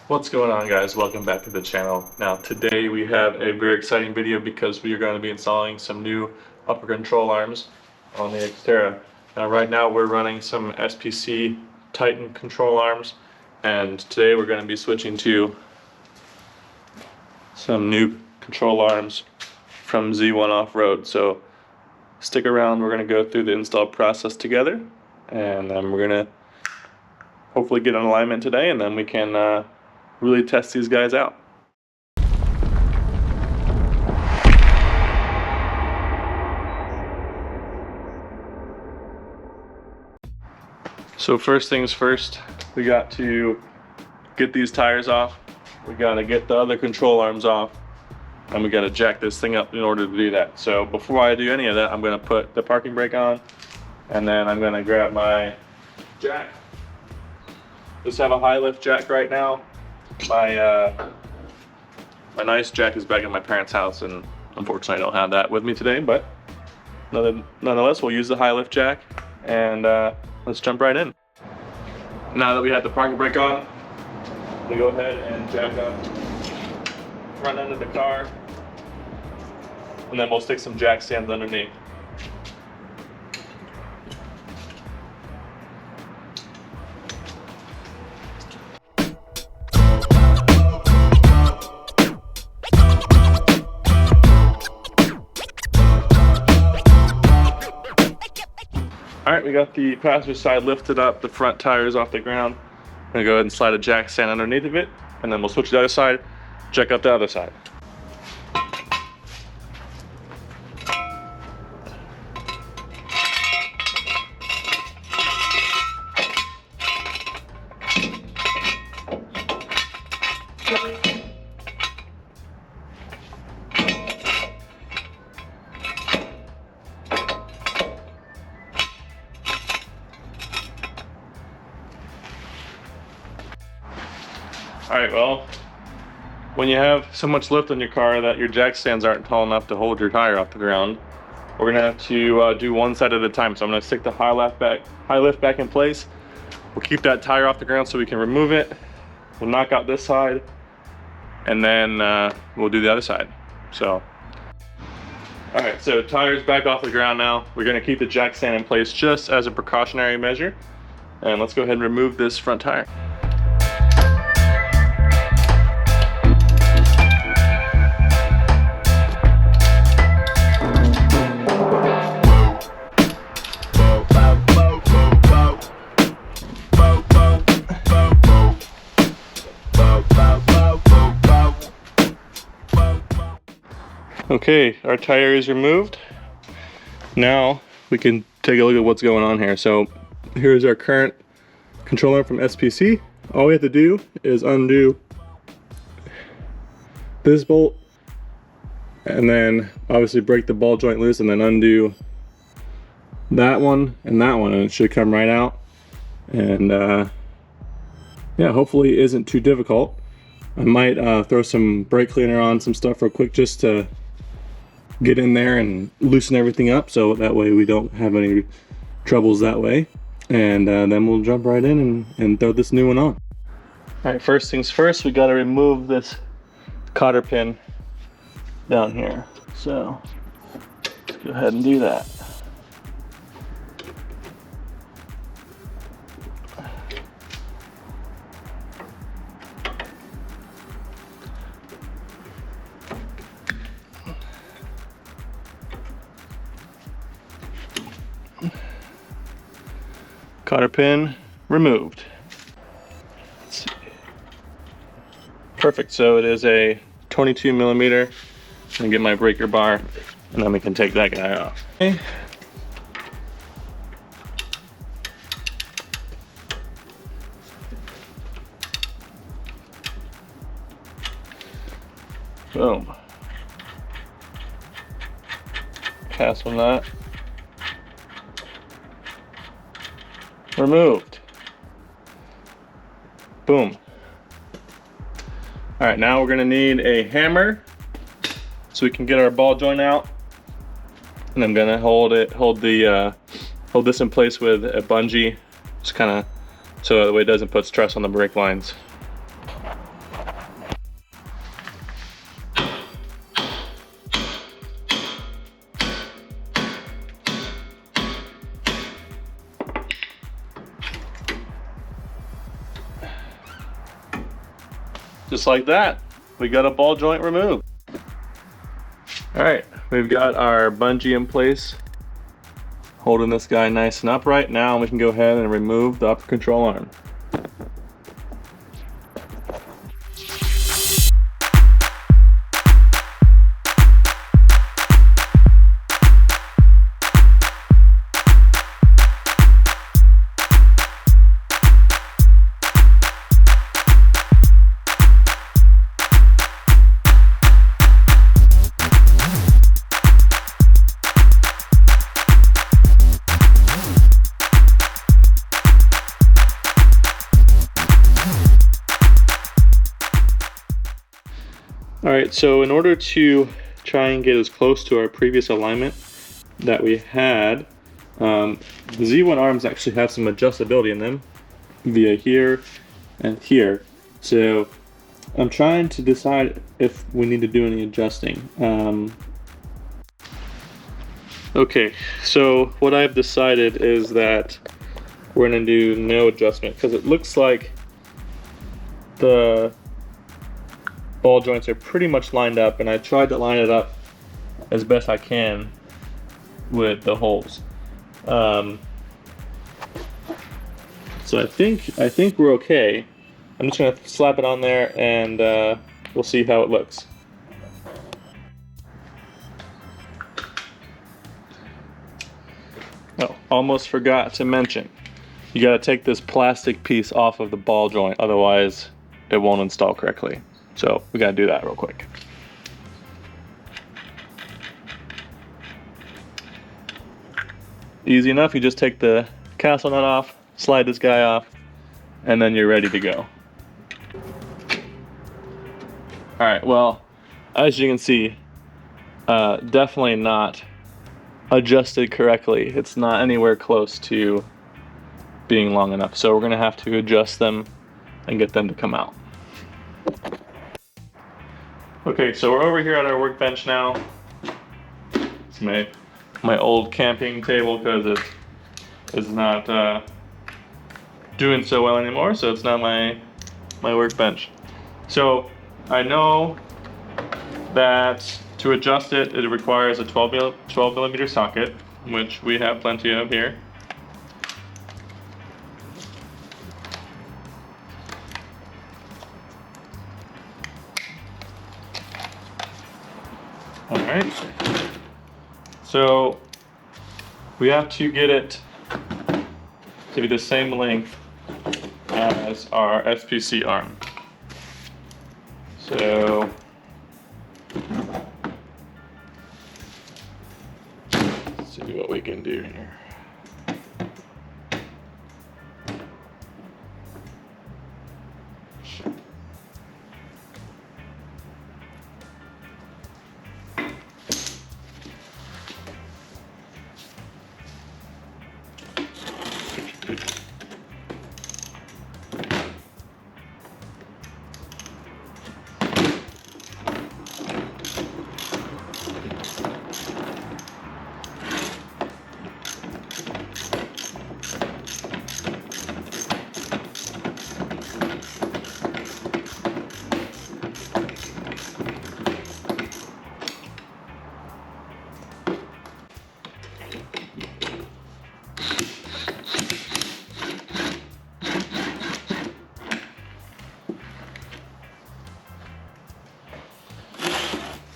What's going on, guys? Welcome back to the channel. Now today we have a very exciting video because we are going to be installing some new upper control arms on the Xterra. Now right now we're running some SPC Titan control arms, and today we're going to be switching to some new control arms from Z1 Offroad. So stick around, we're going to go through the install process together, and then we're going to hopefully get an alignment today, and then we can really test these guys out. So first things first, we got to get these tires off, we got to get the other control arms off, and we got to jack this thing up in order to do that. So before I do any of that, I'm going to put the parking brake on, and then I'm going to grab my jack. Just have a high lift jack right now. My nice jack is back at my parents' house, and unfortunately I don't have that with me today, but nonetheless we'll use the high lift jack, and let's jump right in. Now that we have the parking brake on, we go ahead and jack up front end of the car, and then we'll stick some jack stands underneath. Alright, we got the passenger side lifted up, the front tires off the ground. I'm going to go ahead and slide a jack stand underneath of it, and then we'll switch to the other side, jack up the other side. Alright, well, when you have so much lift on your car that your jack stands aren't tall enough to hold your tire off the ground, we're going to have to do one side at a time. So I'm going to stick the high lift back in place. We'll keep that tire off the ground so we can remove it. We'll knock out this side, and then we'll do the other side. So, alright, so tire's back off the ground now. We're going to keep the jack stand in place just as a precautionary measure. And let's go ahead and remove this front tire. Okay, our tire is removed. Now we can take a look at what's going on here. So here's our current controller from SPC. All we have to do is undo this bolt, and then obviously break the ball joint loose, and then undo that one, and it should come right out. And yeah, hopefully it isn't too difficult. I might throw some brake cleaner on some stuff real quick just to get in there and loosen everything up, so that way we don't have any troubles that way. And then we'll jump right in and throw this new one on. Alright, first things first, we got to remove this cotter pin down here. So let's go ahead and do that. Cotter pin removed. Let's see. Perfect, so it is a 22 millimeter. I'm gonna get my breaker bar, and then we can take that guy off. Okay. Boom. Cast on that. Removed. Boom. All right, now we're gonna need a hammer so we can get our ball joint out. And I'm gonna hold this in place with a bungee, just kind of so that way it doesn't put stress on the brake lines. just like that, we got a ball joint removed. All right, we've got our bungee in place, holding this guy nice and upright. Now we can go ahead and remove the upper control arm. Alright, so in order to try and get as close to our previous alignment that we had, the Z1 arms actually have some adjustability in them via here and here. So I'm trying to decide if we need to do any adjusting. Okay, so what I've decided is that we're going to do no adjustment because it looks like the ball joints are pretty much lined up, and I tried to line it up as best I can with the holes. So I think we're okay. I'm just gonna slap it on there, and we'll see how it looks. Oh, almost forgot to mention, you gotta take this plastic piece off of the ball joint, otherwise it won't install correctly. So we gotta do that real quick. Easy enough, you just take the castle nut off, slide this guy off, and then you're ready to go. Alright, well, as you can see, definitely not adjusted correctly. It's not anywhere close to being long enough, so we're gonna have to adjust them and get them to come out. Okay, so we're over here at our workbench now. It's my old camping table because it is not doing so well anymore, so it's not my workbench. So I know that to adjust it, it requires a 12 millimeter socket, which we have plenty of here. Alright, so we have to get it to be the same length as our SPC arm. So let's see what we can do here.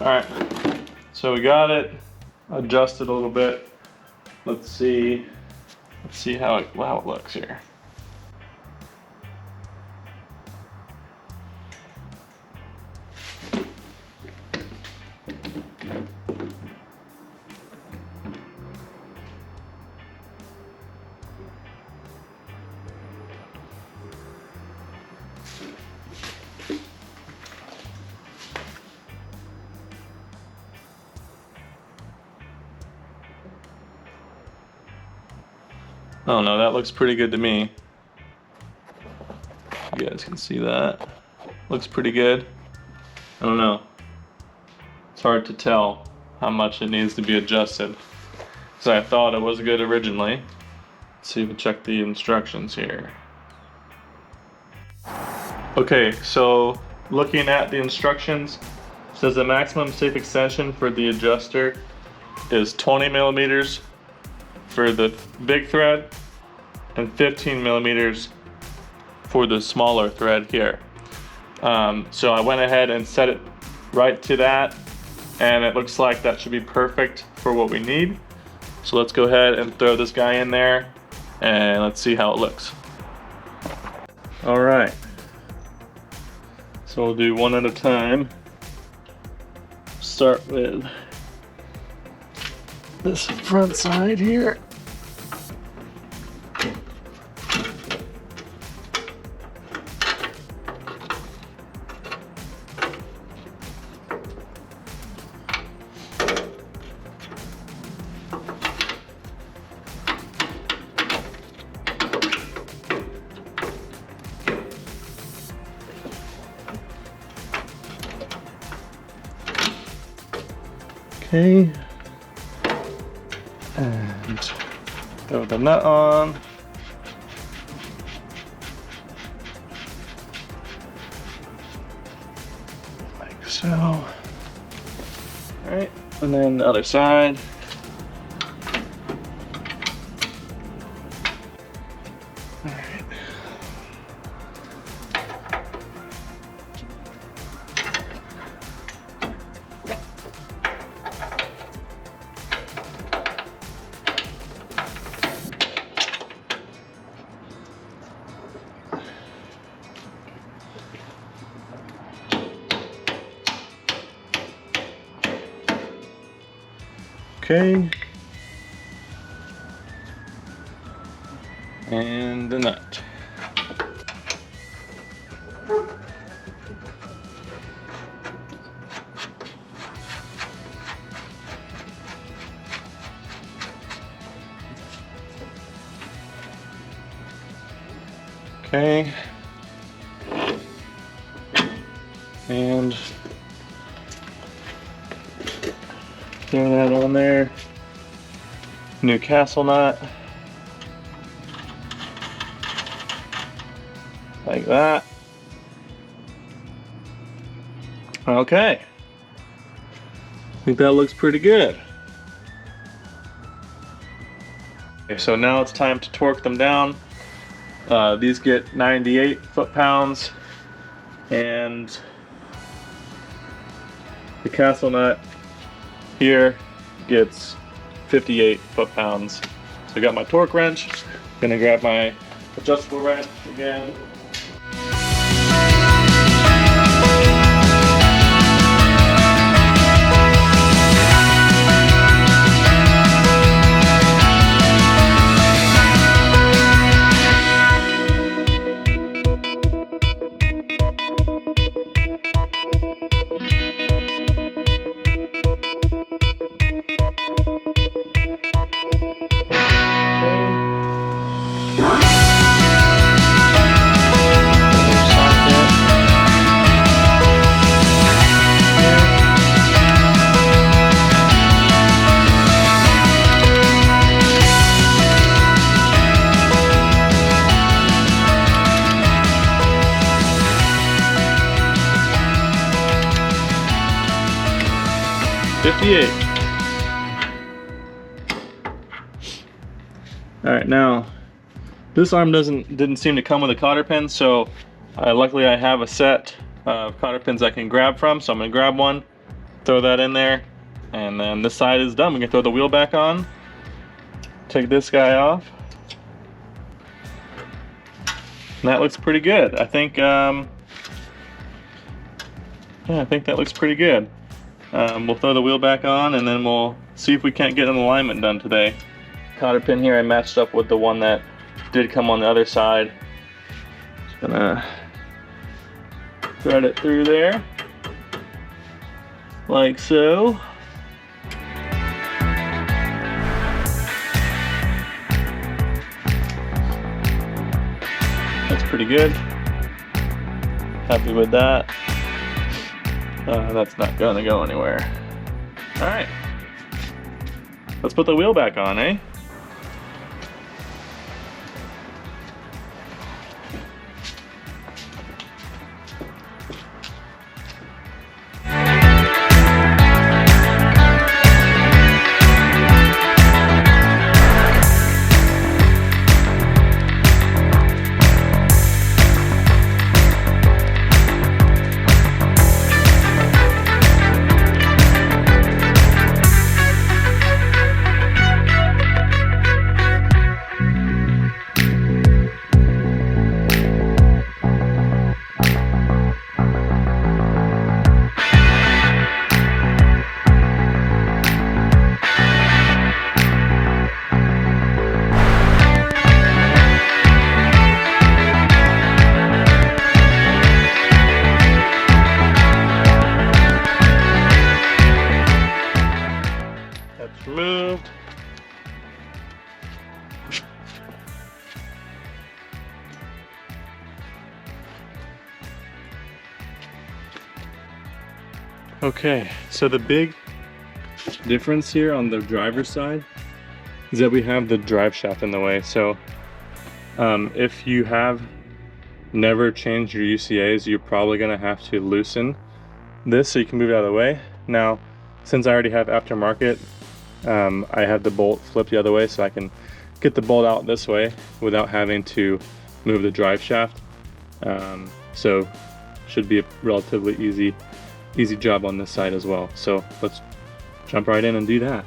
Alright, so we got it adjusted a little bit. Let's see how it looks here. Oh no, that looks pretty good to me. You guys can see that. Looks pretty good. I don't know. It's hard to tell how much it needs to be adjusted. Because I thought it was good originally. Let's see if we check the instructions here. Okay, so looking at the instructions, it says the maximum safe extension for the adjuster is 20 millimeters for the big thread and 15 millimeters for the smaller thread here. So I went ahead and set it right to that, and it looks like that should be perfect for what we need. So let's go ahead and throw this guy in there and let's see how it looks. All right, so we'll do one at a time. Start with this front side here. Okay, and throw the nut on. Like so. All right, and then the other side. All right. Okay, and the nut. Okay, and throw that on there. Newcastle nut. Like that. Okay. I think that looks pretty good. Okay, so now it's time to torque them down. These get 98 foot-pounds, and the castle nut here gets 58 foot-pounds. So I got my torque wrench. Gonna grab my adjustable wrench again. Alright, now this arm didn't seem to come with a cotter pin, so luckily I have a set of cotter pins I can grab from, so I'm going to grab one, throw that in there, and then this side is done. We can throw the wheel back on, take this guy off, and that looks pretty good. I think yeah, I think that looks pretty good. We'll throw the wheel back on, and then we'll see if we can't get an alignment done today. Cotter pin here I matched up with the one that did come on the other side. Just gonna thread it through there, like so. That's pretty good. Happy with that. That's not gonna go anywhere. Alright. Let's put the wheel back on, eh? Okay, so the big difference here on the driver's side is that we have the drive shaft in the way. So if you have never changed your UCAs, you're probably gonna have to loosen this so you can move it out of the way. Now, since I already have aftermarket, I have the bolt flipped the other way so I can get the bolt out this way without having to move the drive shaft. So should be a relatively easy job on this side as well. So let's jump right in and do that.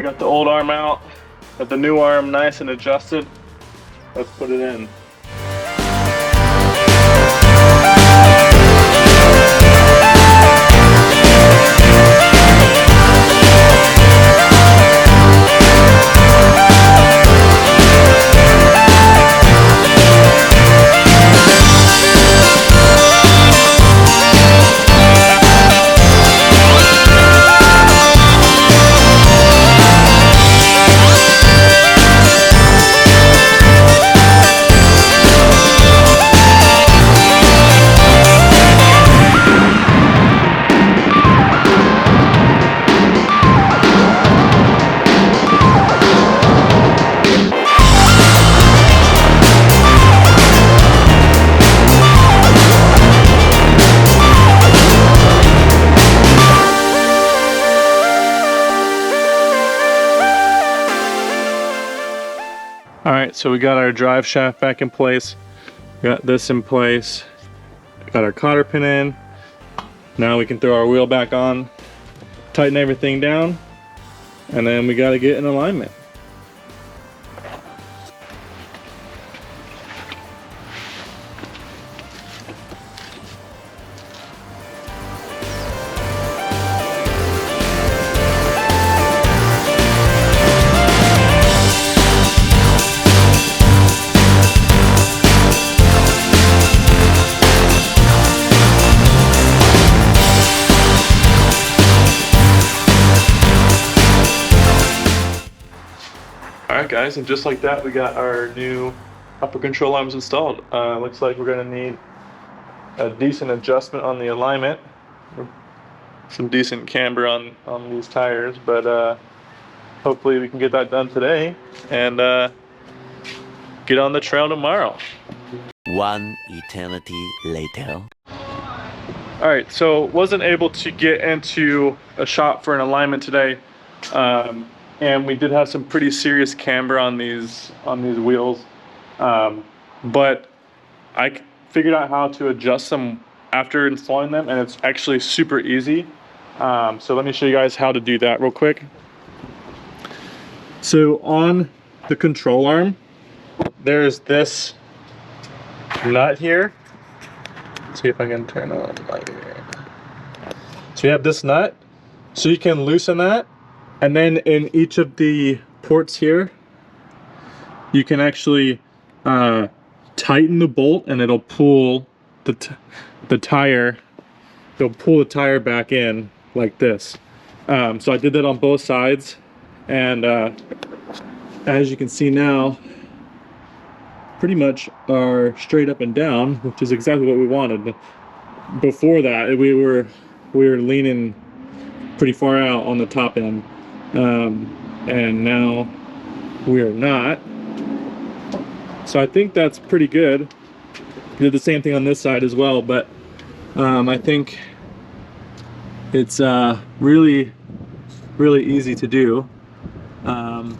Got the old arm out, got the new arm nice and adjusted. Let's put it in. Alright, so we got our drive shaft back in place, got this in place, got our cotter pin in. Now we can throw our wheel back on, tighten everything down, and then we got to get in alignment. Alright guys, and just like that we got our new upper control arms installed. Looks like we're going to need a decent adjustment on the alignment, some decent camber on these tires, but hopefully we can get that done today and get on the trail tomorrow. One eternity later. Alright, so wasn't able to get into a shop for an alignment today. And we did have some pretty serious camber on these wheels, but I figured out how to adjust them after installing them, and it's actually super easy. So let me show you guys how to do that real quick. So on the control arm, there's this nut here. Let's see if I can turn on the light here. So you have this nut, so you can loosen that. And then in each of the ports here, you can actually tighten the bolt, and it'll pull the tire. It'll pull the tire back in like this. So I did that on both sides, and as you can see now, pretty much are straight up and down, which is exactly what we wanted. Before that, we were leaning pretty far out on the top end. And now we are not. So I think that's pretty good. We did the same thing on this side as well, but I think it's really easy to do, and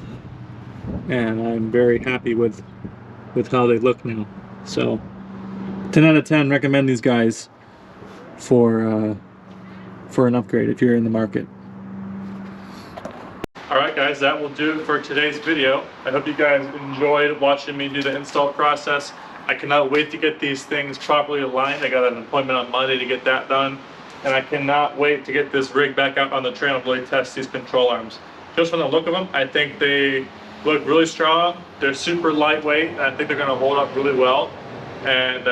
I'm very happy with how they look now. So 10 out of 10, recommend these guys for an upgrade if you're in the market. Alright guys, that will do it for today's video. I hope you guys enjoyed watching me do the install process. I cannot wait to get these things properly aligned. I got an appointment on Monday to get that done. And I cannot wait to get this rig back out on the trail and really test these control arms. Just from the look of them, I think they look really strong. They're super lightweight, and I think they're going to hold up really well. And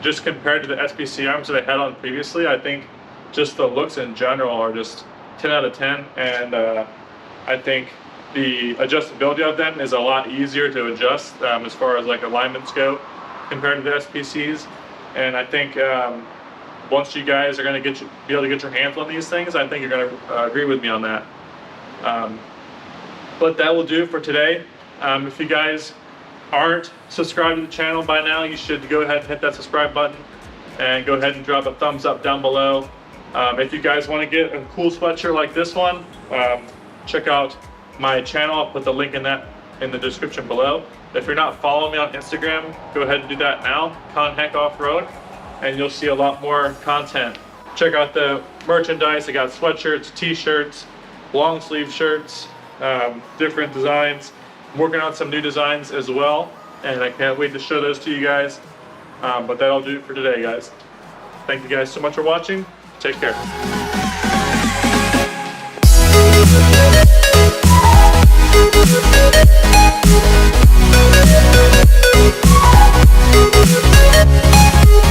just compared to the SPC arms that I had on previously, I think just the looks in general are just 10 out of 10. And I think the adjustability of them is a lot easier to adjust as far as like alignments go compared to the SPCs. And I think once you guys are going to be able to get your hands on these things, I think you're going to agree with me on that. But that will do for today. If you guys aren't subscribed to the channel by now, you should go ahead and hit that subscribe button and go ahead and drop a thumbs up down below. If you guys want to get a cool sweatshirt like this one, check out my channel. I'll put the link in the description below. If you're not following me on Instagram, go ahead and do that now, Conheck Offroad, and you'll see a lot more content. Check out the merchandise. I got sweatshirts, t-shirts, long sleeve shirts, different designs. I'm working on some new designs as well, and I can't wait to show those to you guys. But that'll do it for today, guys. Thank you guys so much for watching. Take care. We'll be right back.